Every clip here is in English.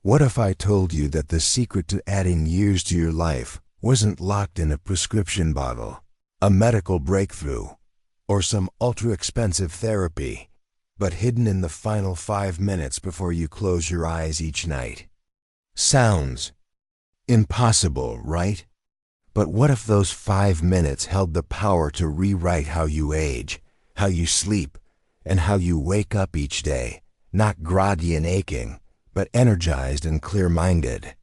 What if I told you that the secret to adding years to your life wasn't locked in a prescription bottle, a medical breakthrough, or some ultra-expensive therapy, but hidden in the final 5 minutes before you close your eyes each night? Sounds impossible, right? But what if those 5 minutes held the power to rewrite how you age, how you sleep, and how you wake up each day, not groggy and aching, but energized and clear-minded?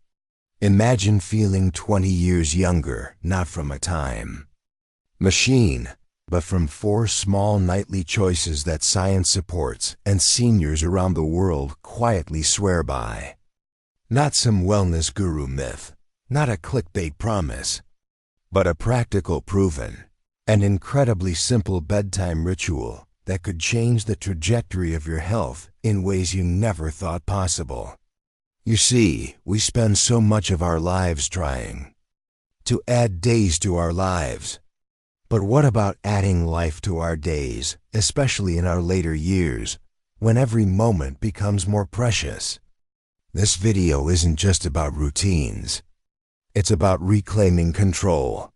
Imagine feeling 20 years younger, not from a time machine, but from 4 small nightly choices that science supports and seniors around the world quietly swear by. Not some wellness guru myth, not a clickbait promise, but a practical, proven, and incredibly simple bedtime ritual that could change the trajectory of your health in ways you never thought possible. You see, we spend so much of our lives trying to add days to our lives. But what about adding life to our days, especially in our later years, when every moment becomes more precious? This video isn't just about routines. It's about reclaiming control.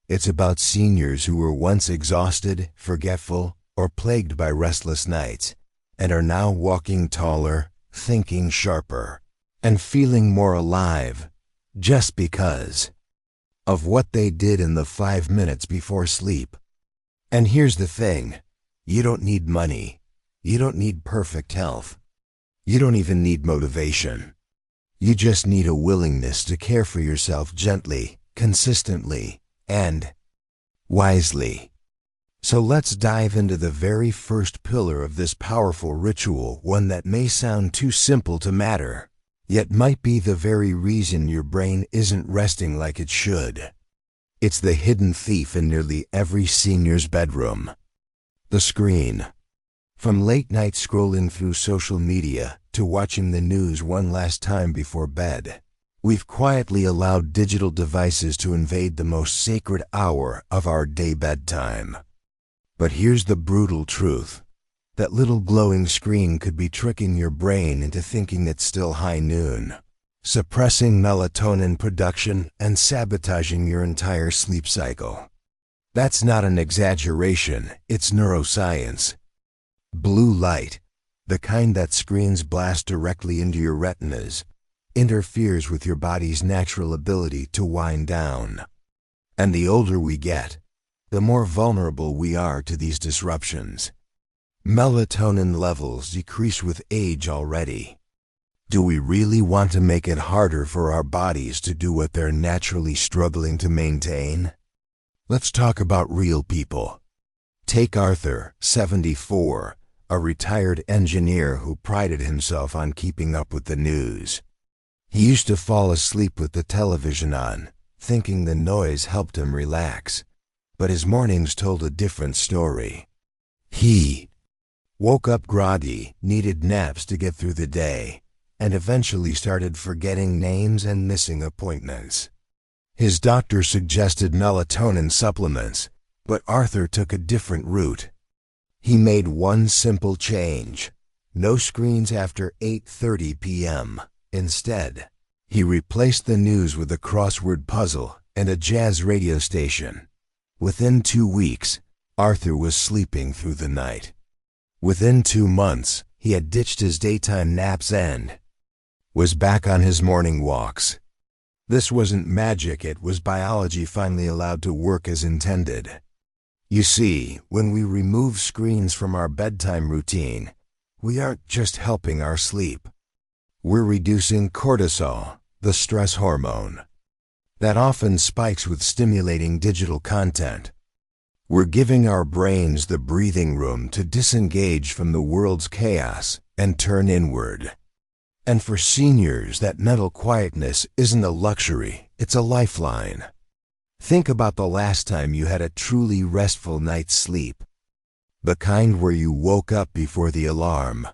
It's about seniors who were once exhausted, forgetful, or plagued by restless nights, and are now walking taller, thinking sharper, and feeling more alive, just because of what they did in the 5 minutes before sleep. And here's the thing, you don't need money. You don't need perfect health. You don't even need motivation. You just need a willingness to care for yourself gently, consistently, and wisely. So let's dive into the very first pillar of this powerful ritual, one that may sound too simple to matter, yet might be the very reason your brain isn't resting like it should. It's the hidden thief in nearly every senior's bedroom: the screen. From late night scrolling through social media to watching the news one last time before bed, we've quietly allowed digital devices to invade the most sacred hour of our day, bedtime. But here's the brutal truth. That little glowing screen could be tricking your brain into thinking it's still high noon, suppressing melatonin production and sabotaging your entire sleep cycle. That's not an exaggeration, it's neuroscience. Blue light, the kind that screens blast directly into your retinas, interferes with your body's natural ability to wind down. And the older we get, the more vulnerable we are to these disruptions. Melatonin levels decrease with age already. Do we really want to make it harder for our bodies to do what they're naturally struggling to maintain? Let's talk about real people. Take Arthur, 74, a retired engineer who prided himself on keeping up with the news. He used to fall asleep with the television on, thinking the noise helped him relax. But his mornings told a different story. He woke up groggy, needed naps to get through the day, and eventually started forgetting names and missing appointments. His doctor suggested melatonin supplements, but Arthur took a different route. He made one simple change: no screens after 8:30 p.m. Instead, he replaced the news with a crossword puzzle and a jazz radio station. Within 2 weeks, Arthur was sleeping through the night. Within 2 months, he had ditched his daytime naps and was back on his morning walks. This wasn't magic, it was biology finally allowed to work as intended. You see, when we remove screens from our bedtime routine, we aren't just helping our sleep. We're reducing cortisol, the stress hormone, that often spikes with stimulating digital content. We're giving our brains the breathing room to disengage from the world's chaos and turn inward. And for seniors, that mental quietness isn't a luxury, it's a lifeline. Think about the last time you had a truly restful night's sleep. The kind where you woke up before the alarm,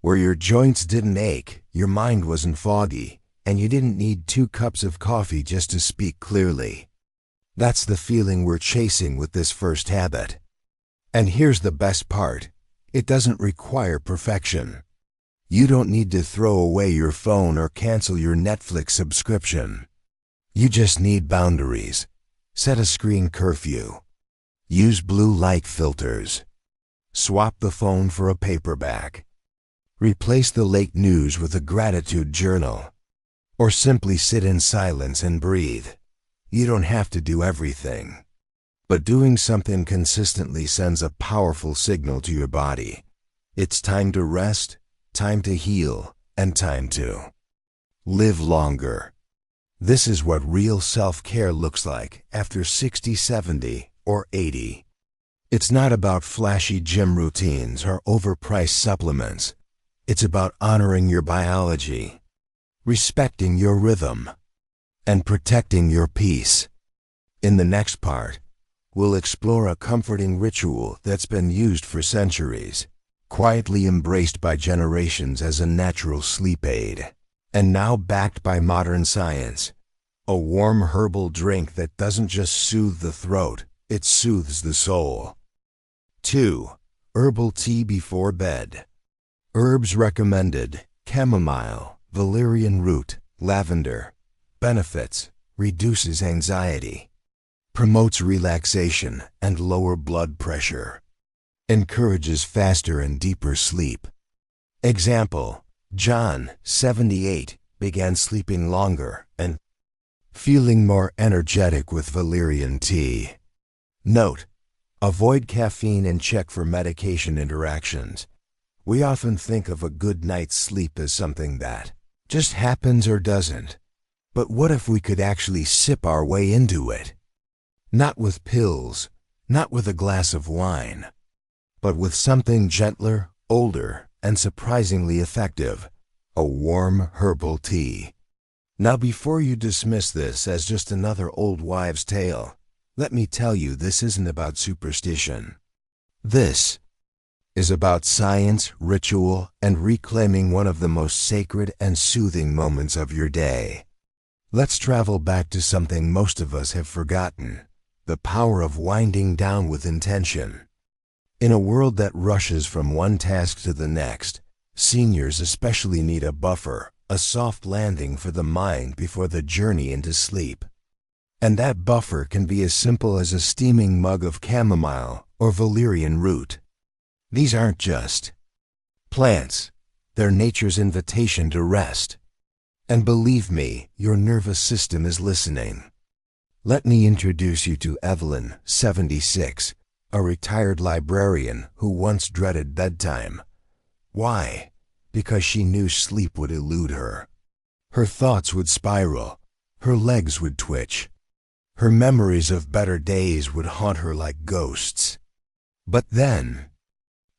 where your joints didn't ache, your mind wasn't foggy, and you didn't need 2 cups of coffee just to speak clearly. That's the feeling we're chasing with this first habit. And here's the best part: it doesn't require perfection. You don't need to throw away your phone or cancel your Netflix subscription. You just need boundaries. Set a screen curfew. Use blue light filters. Swap the phone for a paperback. Replace the late news with a gratitude journal. Or simply sit in silence and breathe. You don't have to do everything. But doing something consistently sends a powerful signal to your body. It's time to rest, time to heal, and time to live longer. This is what real self-care looks like after 60, 70, or 80. It's not about flashy gym routines or overpriced supplements. It's about honoring your biology, respecting your rhythm, and protecting your peace. In the next part, we'll explore a comforting ritual that's been used for centuries, quietly embraced by generations as a natural sleep aid, and now backed by modern science. A warm herbal drink that doesn't just soothe the throat, it soothes the soul. 2. Herbal tea before bed. Herbs recommended: chamomile, valerian root, lavender. Benefits: reduces anxiety, promotes relaxation and lower blood pressure, encourages faster and deeper sleep. Example: John, 78, began sleeping longer and feeling more energetic with valerian tea. Note: avoid caffeine and check for medication interactions. We often think of a good night's sleep as something that just happens or doesn't. But what if we could actually sip our way into it? Not with pills, not with a glass of wine, but with something gentler, older, and surprisingly effective: a warm herbal tea. Now, before you dismiss this as just another old wives' tale, let me tell you this isn't about superstition. This is about science, ritual, and reclaiming one of the most sacred and soothing moments of your day. Let's travel back to something most of us have forgotten: the power of winding down with intention. In a world that rushes from one task to the next, seniors especially need a buffer, a soft landing for the mind before the journey into sleep. And that buffer can be as simple as a steaming mug of chamomile or valerian root. These aren't just plants, they're nature's invitation to rest. And believe me, your nervous system is listening. Let me introduce you to Evelyn, 76, a retired librarian who once dreaded bedtime. Why? Because she knew sleep would elude her. Her thoughts would spiral, her legs would twitch, her memories of better days would haunt her like ghosts. But then,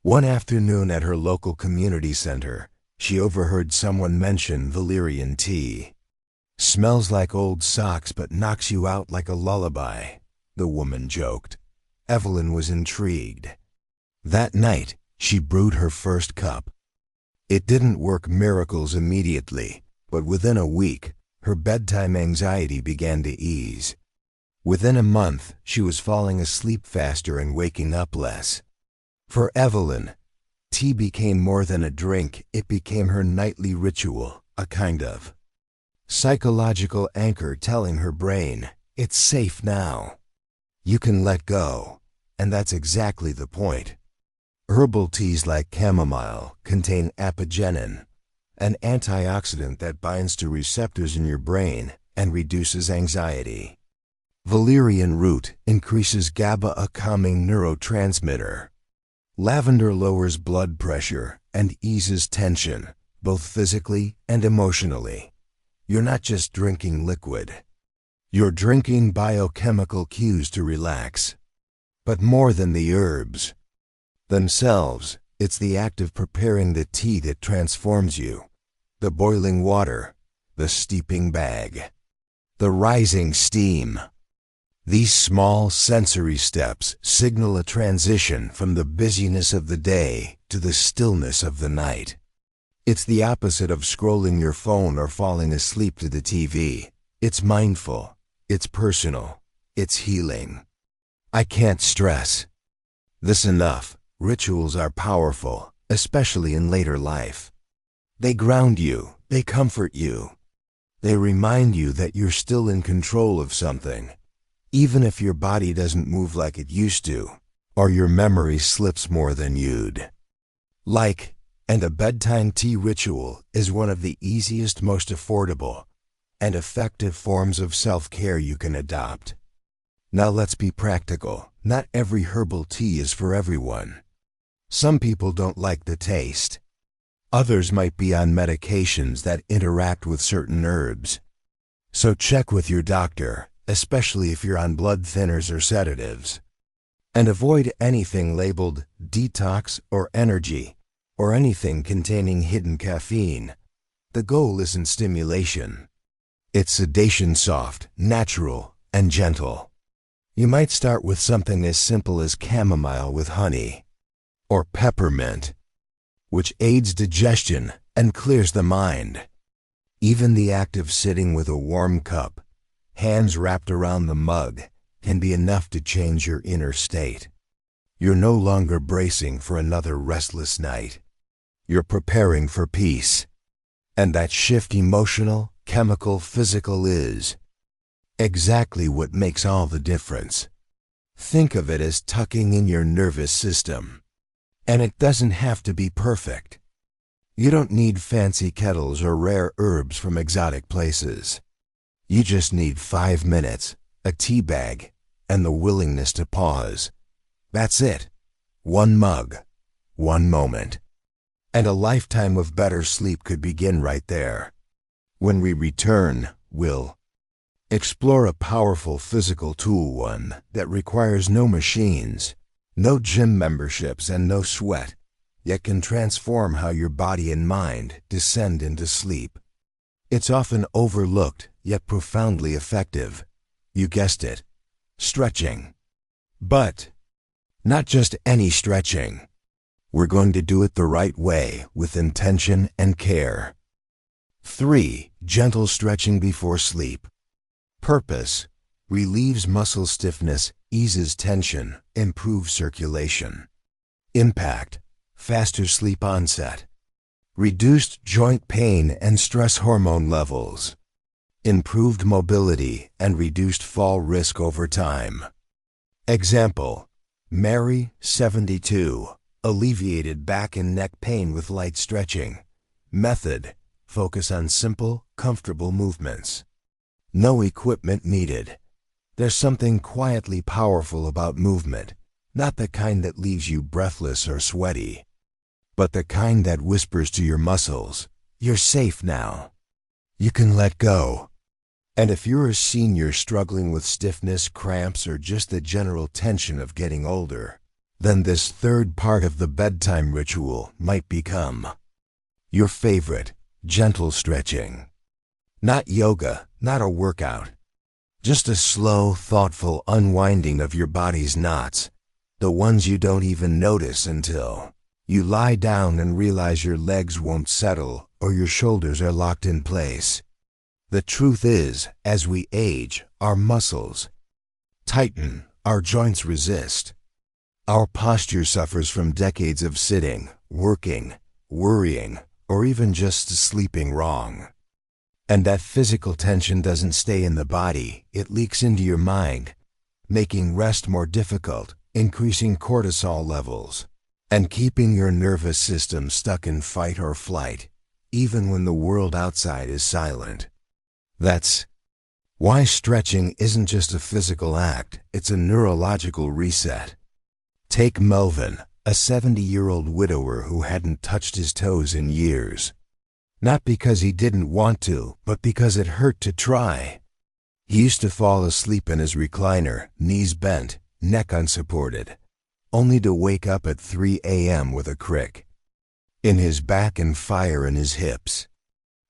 one afternoon at her local community center, she overheard someone mention valerian tea. "Smells like old socks but knocks you out like a lullaby," the woman joked. Evelyn was intrigued. That night, she brewed her first cup. It didn't work miracles immediately, but within a week, her bedtime anxiety began to ease. Within a month, she was falling asleep faster and waking up less. For Evelyn, tea became more than a drink, it became her nightly ritual, a kind of psychological anchor telling her brain, it's safe now. You can let go, and that's exactly the point. Herbal teas like chamomile contain apigenin, an antioxidant that binds to receptors in your brain and reduces anxiety. Valerian root increases GABA, a calming neurotransmitter. Lavender lowers blood pressure and eases tension, both physically and emotionally. You're not just drinking liquid. You're drinking biochemical cues to relax. But more than the herbs themselves, it's the act of preparing the tea that transforms you. The boiling water, the steeping bag, the rising steam. These small sensory steps signal a transition from the busyness of the day to the stillness of the night. It's the opposite of scrolling your phone or falling asleep to the TV. It's mindful, it's personal, it's healing. I can't stress this enough. Rituals are powerful, especially in later life. They ground you, they comfort you. They remind you that you're still in control of something, even if your body doesn't move like it used to, or your memory slips more than you'd like. And a bedtime tea ritual is one of the easiest, most affordable, and effective forms of self-care you can adopt. Now let's be practical. Not every herbal tea is for everyone. Some people don't like the taste. Others might be on medications that interact with certain herbs. So check with your doctor, especially if you're on blood thinners or sedatives. And avoid anything labeled detox or energy, or anything containing hidden caffeine. The goal isn't stimulation. It's sedation, soft, natural, and gentle. You might start with something as simple as chamomile with honey, or peppermint, which aids digestion and clears the mind. Even the act of sitting with a warm cup, hands wrapped around the mug, can be enough to change your inner state. You're no longer bracing for another restless night. You're preparing for peace. And that shift, emotional, chemical, physical, is exactly what makes all the difference. Think of it as tucking in your nervous system. And it doesn't have to be perfect. You don't need fancy kettles or rare herbs from exotic places. You just need 5 minutes, a tea bag, and the willingness to pause. That's it. One mug, one moment. And a lifetime of better sleep could begin right there. When we return, we'll explore a powerful physical tool, one that requires no machines, no gym memberships, and no sweat, yet can transform how your body and mind descend into sleep. It's often overlooked, yet profoundly effective. You guessed it, stretching. But not just any stretching. We're going to do it the right way, with intention and care. 3. Gentle stretching before sleep. Purpose: relieves muscle stiffness, eases tension, improves circulation. Impact: faster sleep onset, reduced joint pain and stress hormone levels, improved mobility and reduced fall risk over time. Example: Mary, 72, alleviated back and neck pain with light stretching. Method: focus on simple, comfortable movements. No equipment needed. There's something quietly powerful about movement, not the kind that leaves you breathless or sweaty, but the kind that whispers to your muscles, "You're safe now. You can let go." And if you're a senior struggling with stiffness, cramps, or just the general tension of getting older, then this third part of the bedtime ritual might become your favorite: gentle stretching. Not yoga, not a workout. Just a slow, thoughtful unwinding of your body's knots, the ones you don't even notice until you lie down and realize your legs won't settle or your shoulders are locked in place. The truth is, as we age, our muscles tighten, our joints resist. Our posture suffers from decades of sitting, working, worrying, or even just sleeping wrong. And that physical tension doesn't stay in the body, it leaks into your mind, making rest more difficult, increasing cortisol levels, and keeping your nervous system stuck in fight or flight, even when the world outside is silent. That's why stretching isn't just a physical act, it's a neurological reset. Take Melvin, a 70-year-old widower who hadn't touched his toes in years. Not because he didn't want to, but because it hurt to try. He used to fall asleep in his recliner, knees bent, neck unsupported, only to wake up at 3 a.m. with a crick in his back and fire in his hips.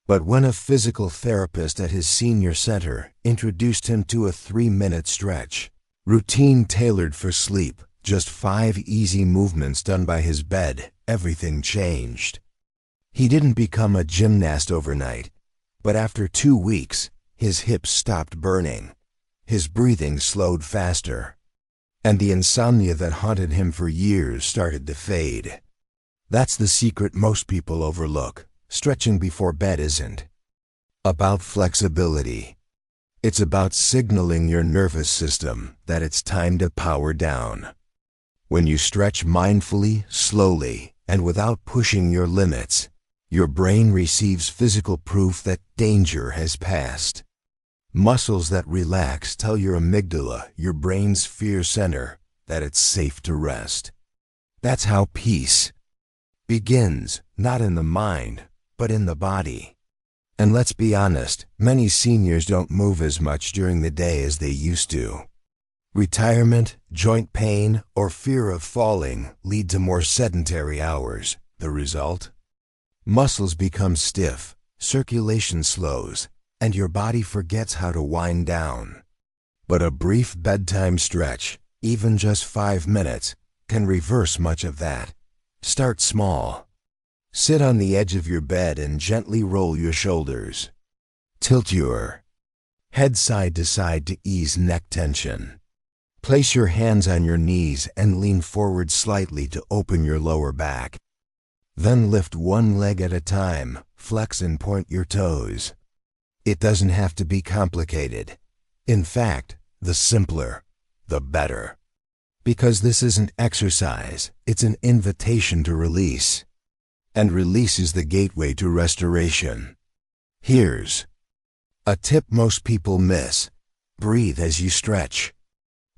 But when a physical therapist at his senior center introduced him to a 3-minute stretch, routine tailored for sleep, just 5 easy movements done by his bed, everything changed. He didn't become a gymnast overnight, but after 2 weeks, his hips stopped burning, his breathing slowed faster, and the insomnia that haunted him for years started to fade. That's the secret most people overlook. stretching before bed isn't about flexibility. It's about signaling your nervous system that it's time to power down. When you stretch mindfully, slowly, and without pushing your limits, your brain receives physical proof that danger has passed. Muscles that relax tell your amygdala, your brain's fear center, that it's safe to rest. That's how peace begins, not in the mind, but in the body. And let's be honest, many seniors don't move as much during the day as they used to. Retirement, joint pain, or fear of falling lead to more sedentary hours. The result? Muscles become stiff, circulation slows, and your body forgets how to wind down. But a brief bedtime stretch, even just 5 minutes, can reverse much of that. Start small. Sit on the edge of your bed and gently roll your shoulders. Tilt your head side to side to ease neck tension. Place your hands on your knees and lean forward slightly to open your lower back. Then lift one leg at a time, flex and point your toes. It doesn't have to be complicated. In fact, the simpler, the better. Because this isn't exercise, it's an invitation to release. And release is the gateway to restoration. Here's a tip most people miss. Breathe as you stretch.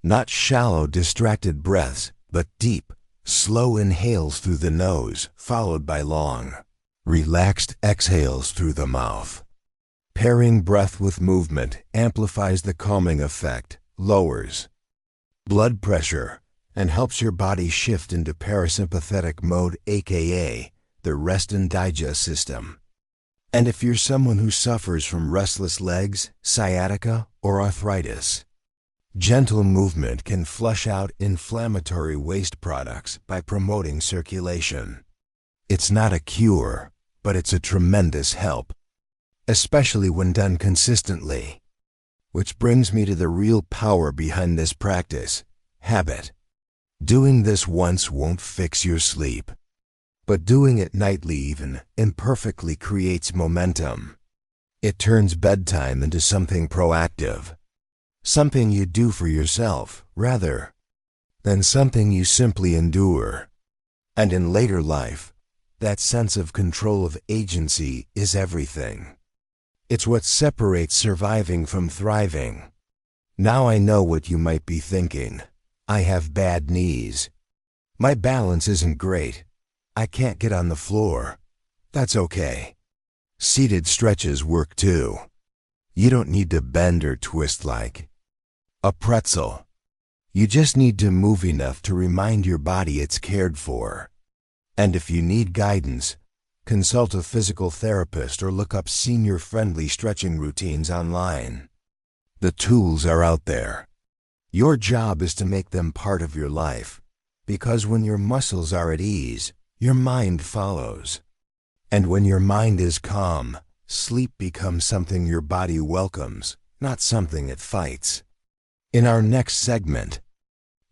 Not shallow, distracted breaths, but deep, slow inhales through the nose, followed by long, relaxed exhales through the mouth. Pairing breath with movement amplifies the calming effect, lowers blood pressure, and helps your body shift into parasympathetic mode, aka the rest and digest system. And if you're someone who suffers from restless legs, sciatica, or arthritis, gentle movement can flush out inflammatory waste products by promoting circulation. It's not a cure, but it's a tremendous help, especially when done consistently. Which brings me to the real power behind this practice: habit. Doing this once won't fix your sleep, but doing it nightly, even imperfectly, creates momentum. It turns bedtime into something proactive, something you do for yourself, rather than something you simply endure. And in later life, that sense of control, of agency, is everything. It's what separates surviving from thriving. Now I know what you might be thinking. I have bad knees. My balance isn't great. I can't get on the floor. That's okay. Seated stretches work too. You don't need to bend or twist like a pretzel. You just need to move enough to remind your body it's cared for. And if you need guidance, consult a physical therapist or look up senior-friendly stretching routines online. The tools are out there. Your job is to make them part of your life, because when your muscles are at ease, your mind follows. And when your mind is calm, sleep becomes something your body welcomes, not something it fights. In our next segment,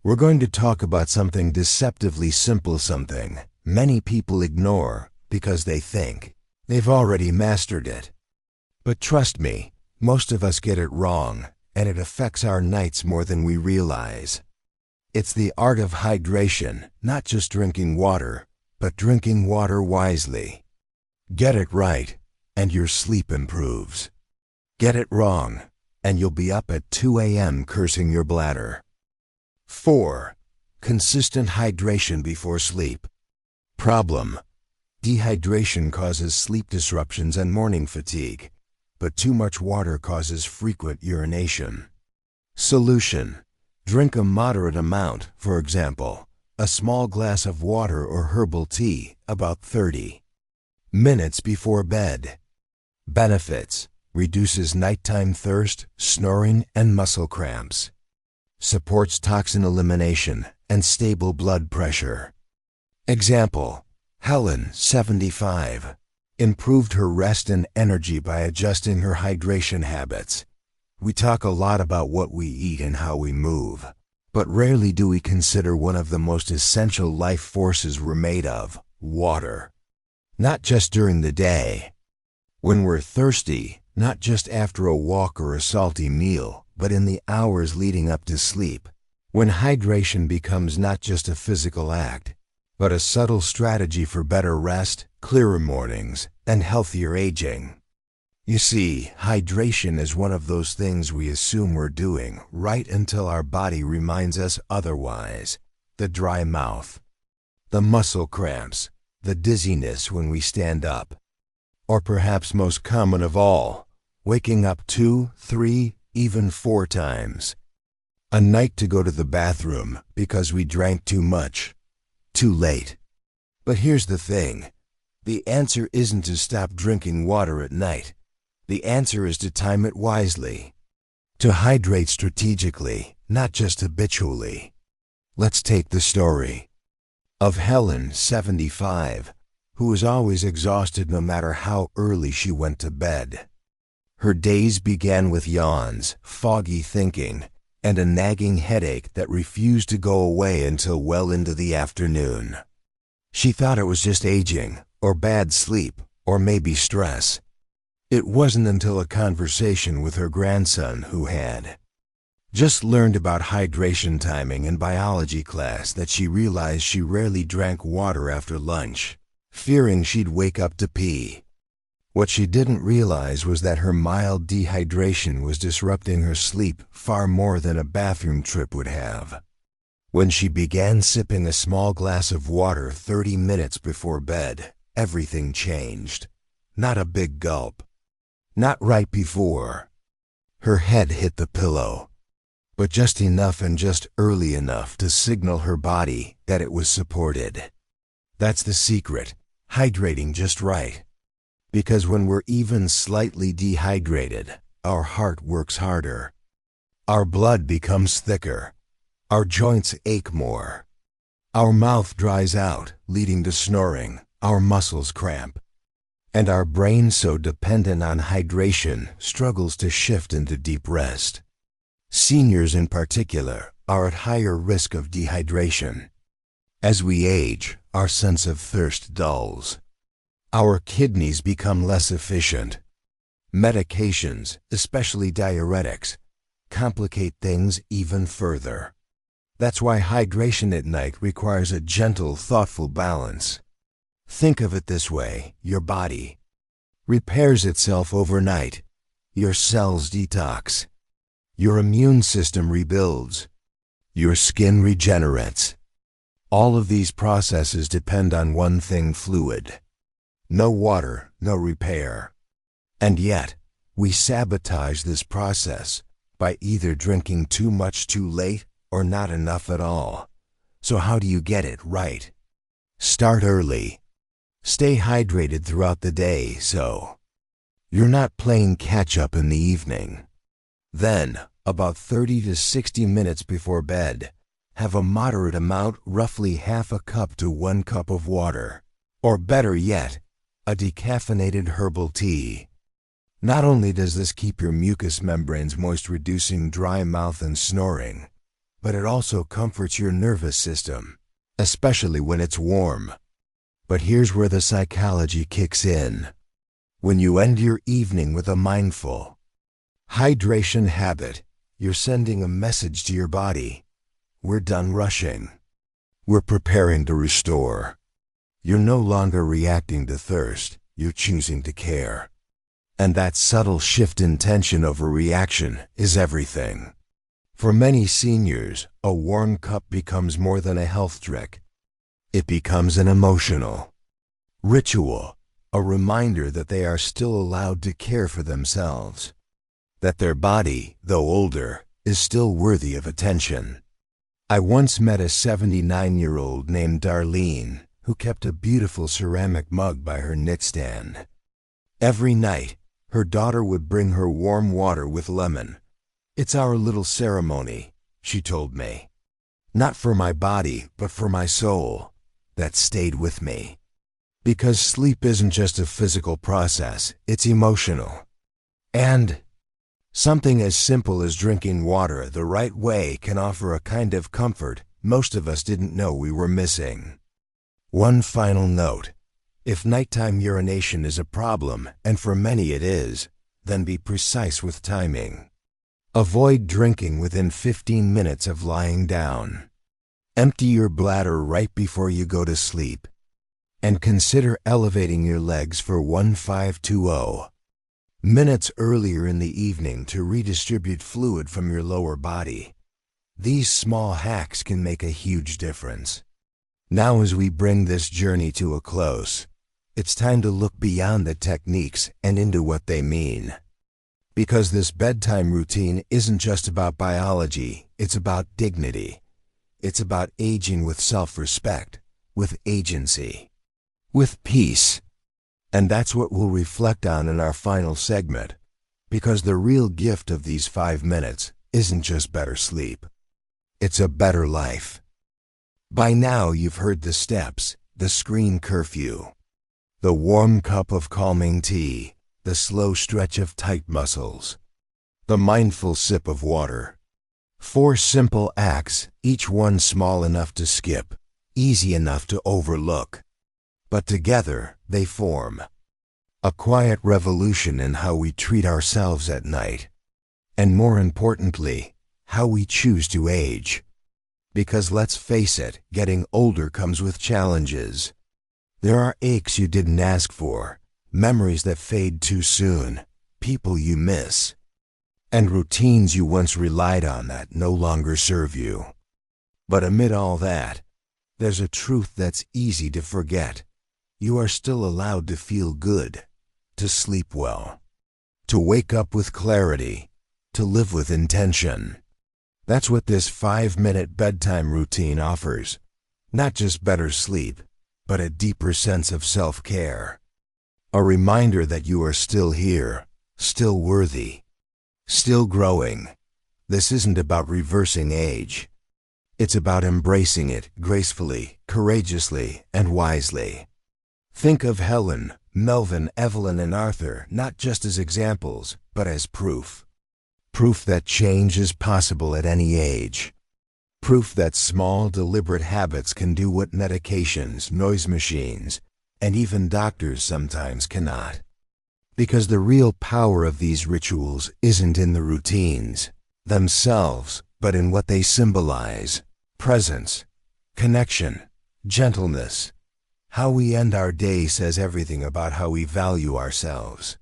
we're going to talk about something deceptively simple, something many people ignore because they think they've already mastered it. But trust me, most of us get it wrong, and it affects our nights more than we realize. It's the art of hydration, not just drinking water, but drinking water wisely. Get it right, and your sleep improves. Get it wrong, and you'll be up at 2 a.m. cursing your bladder. 4. Consistent hydration before sleep. Problem: dehydration causes sleep disruptions and morning fatigue, but too much water causes frequent urination. Solution: drink a moderate amount, for example, a small glass of water or herbal tea about 30 minutes before bed. Benefits: reduces nighttime thirst, snoring, and muscle cramps. Supports toxin elimination and stable blood pressure. Example: Helen, 75, improved her rest and energy by adjusting her hydration habits. We talk a lot about what we eat and how we move, but rarely do we consider one of the most essential life forces we're made of: water. not just during the day. When we're thirsty, not just after a walk or a salty meal, but in the hours leading up to sleep. When hydration becomes not just a physical act, but a subtle strategy for better rest, clearer mornings, and healthier aging. You see, hydration is one of those things we assume we're doing right until our body reminds us otherwise. The dry mouth, the muscle cramps, the dizziness when we stand up. Or perhaps most common of all, waking up 2, 3, even 4 times a night to go to the bathroom because we drank too much, too late. But here's the thing. The answer isn't to stop drinking water at night. The answer is to time it wisely. To hydrate strategically, not just habitually. Let's take the story of Helen, 75, who was always exhausted no matter how early she went to bed. Her days began with yawns, foggy thinking, and a nagging headache that refused to go away until well into the afternoon. She thought it was just aging, or bad sleep, or maybe stress. It wasn't until a conversation with her grandson, who had just learned about hydration timing in biology class, that she realized she rarely drank water after lunch, fearing she'd wake up to pee. What she didn't realize was that her mild dehydration was disrupting her sleep far more than a bathroom trip would have. When she began sipping a small glass of water 30 minutes before bed, everything changed. Not a big gulp. Not right before her head hit the pillow, but just enough and just early enough to signal her body that it was supported. That's the secret, hydrating just right. Because when we're even slightly dehydrated, our heart works harder. Our blood becomes thicker. Our joints ache more. Our mouth dries out, leading to snoring. Our muscles cramp. And our brain, so dependent on hydration, struggles to shift into deep rest. Seniors in particular are at higher risk of dehydration. As we age, our sense of thirst dulls. Our kidneys become less efficient. Medications, especially diuretics, complicate things even further. That's why hydration at night requires a gentle, thoughtful balance. Think of it this way: your body repairs itself overnight. Your cells detox. Your immune system rebuilds. Your skin regenerates. All of these processes depend on one thing: fluid. No water, no repair. And yet, we sabotage this process by either drinking too much too late or not enough at all. So how do you get it right? Start early. Stay hydrated throughout the day so you're not playing catch-up in the evening. Then, about 30 to 60 minutes before bed, have a moderate amount, roughly half a cup to 1 cup of water. Or better yet, a decaffeinated herbal tea. Not only does this keep your mucous membranes moist, reducing dry mouth and snoring, but it also comforts your nervous system, especially when it's warm. But here's where the psychology kicks in. When you end your evening with a mindful hydration habit, you're sending a message to your body. We're done rushing. We're preparing to restore. You're no longer reacting to thirst, you're choosing to care. And that subtle shift in tension over reaction is everything. For many seniors, a warm cup becomes more than a health trick. It becomes an emotional ritual, a reminder that they are still allowed to care for themselves, that their body, though older, is still worthy of attention. I once met a 79-year-old named Darlene who kept a beautiful ceramic mug by her nightstand. Every night, her daughter would bring her warm water with lemon. "It's our little ceremony," she told me. "Not for my body, but for my soul." That stayed with me. Because sleep isn't just a physical process, it's emotional. And something as simple as drinking water the right way can offer a kind of comfort most of us didn't know we were missing. One final note. If nighttime urination is a problem, and for many it is, then be precise with timing. Avoid drinking within 15 minutes of lying down. Empty your bladder right before you go to sleep. And consider elevating your legs for 1520 minutes earlier in the evening to redistribute fluid from your lower body. These small hacks can make a huge difference. Now, as we bring this journey to a close, it's time to look beyond the techniques and into what they mean. Because this bedtime routine isn't just about biology, it's about dignity. It's about aging with self-respect, with agency, with peace. And that's what we'll reflect on in our final segment, because the real gift of these 5 minutes isn't just better sleep. It's a better life. By now you've heard the steps, the screen curfew, the warm cup of calming tea, the slow stretch of tight muscles, the mindful sip of water. 4 simple acts, each one small enough to skip, easy enough to overlook. But together they form a quiet revolution in how we treat ourselves at night, and more importantly, how we choose to age. Because let's face it, getting older comes with challenges. There are aches you didn't ask for, memories that fade too soon, people you miss, and routines you once relied on that no longer serve you. But amid all that, there's a truth that's easy to forget. You are still allowed to feel good, to sleep well, to wake up with clarity, to live with intention. That's what this 5-minute bedtime routine offers. Not just better sleep, but a deeper sense of self-care. A reminder that you are still here, still worthy, still growing. This isn't about reversing age. It's about embracing it gracefully, courageously, and wisely. Think of Helen, Melvin, Evelyn, and Arthur not just as examples, but as proof. Proof that change is possible at any age. Proof that small, deliberate habits can do what medications, noise machines, and even doctors sometimes cannot. Because the real power of these rituals isn't in the routines themselves, but in what they symbolize: presence, connection, gentleness. How we end our day says everything about how we value ourselves.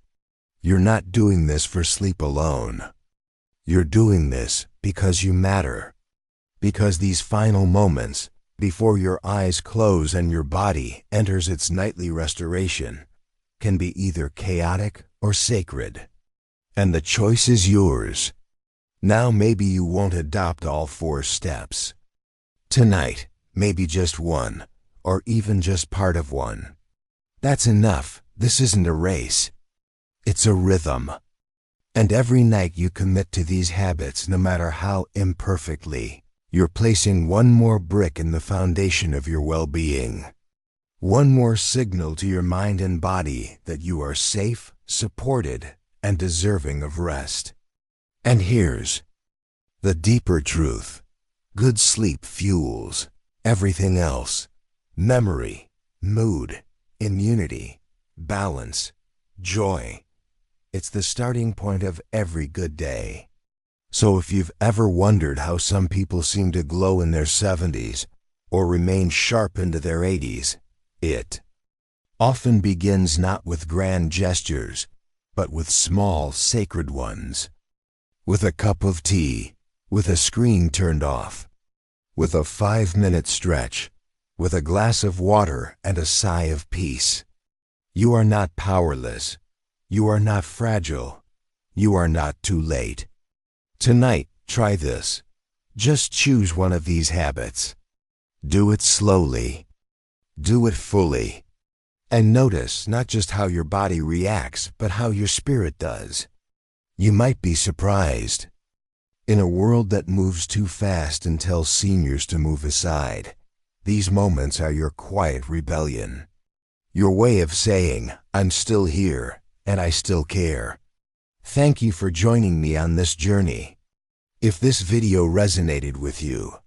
You're not doing this for sleep alone. You're doing this because you matter. Because these final moments, before your eyes close and your body enters its nightly restoration, can be either chaotic or sacred. And the choice is yours. Now maybe you won't adopt all 4 steps. Tonight, maybe just one, or even just part of one. That's enough. This isn't a race. It's a rhythm. And every night you commit to these habits, no matter how imperfectly, you're placing one more brick in the foundation of your well-being. One more signal to your mind and body that you are safe, supported, and deserving of rest. And here's the deeper truth. Good sleep fuels everything else: memory, mood, immunity, balance, joy. It's the starting point of every good day. So if you've ever wondered how some people seem to glow in their 70s or remain sharp into their 80s, it often begins not with grand gestures, but with small, sacred ones. With a cup of tea, with a screen turned off, with a 5-minute stretch, with a glass of water and a sigh of peace. You are not powerless. You are not fragile. You are not too late. Tonight, try this. Just choose one of these habits. Do it slowly. Do it fully. And notice not just how your body reacts, but how your spirit does. You might be surprised. In a world that moves too fast and tells seniors to move aside, these moments are your quiet rebellion. Your way of saying, I'm still here, and I still care. Thank you for joining me on this journey. If this video resonated with you,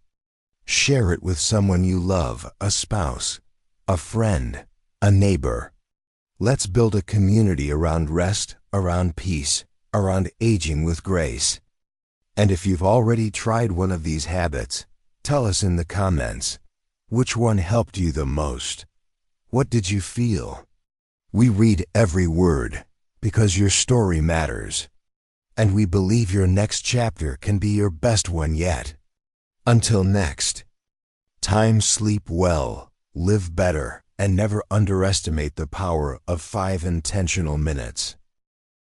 share it with someone you love, a spouse, a friend, a neighbor. Let's build a community around rest, around peace, around aging with grace. And if you've already tried one of these habits, tell us in the comments, which one helped you the most? What did you feel? We read every word because your story matters. And we believe your next chapter can be your best one yet. Until next time, sleep well, live better, and never underestimate the power of 5 intentional minutes.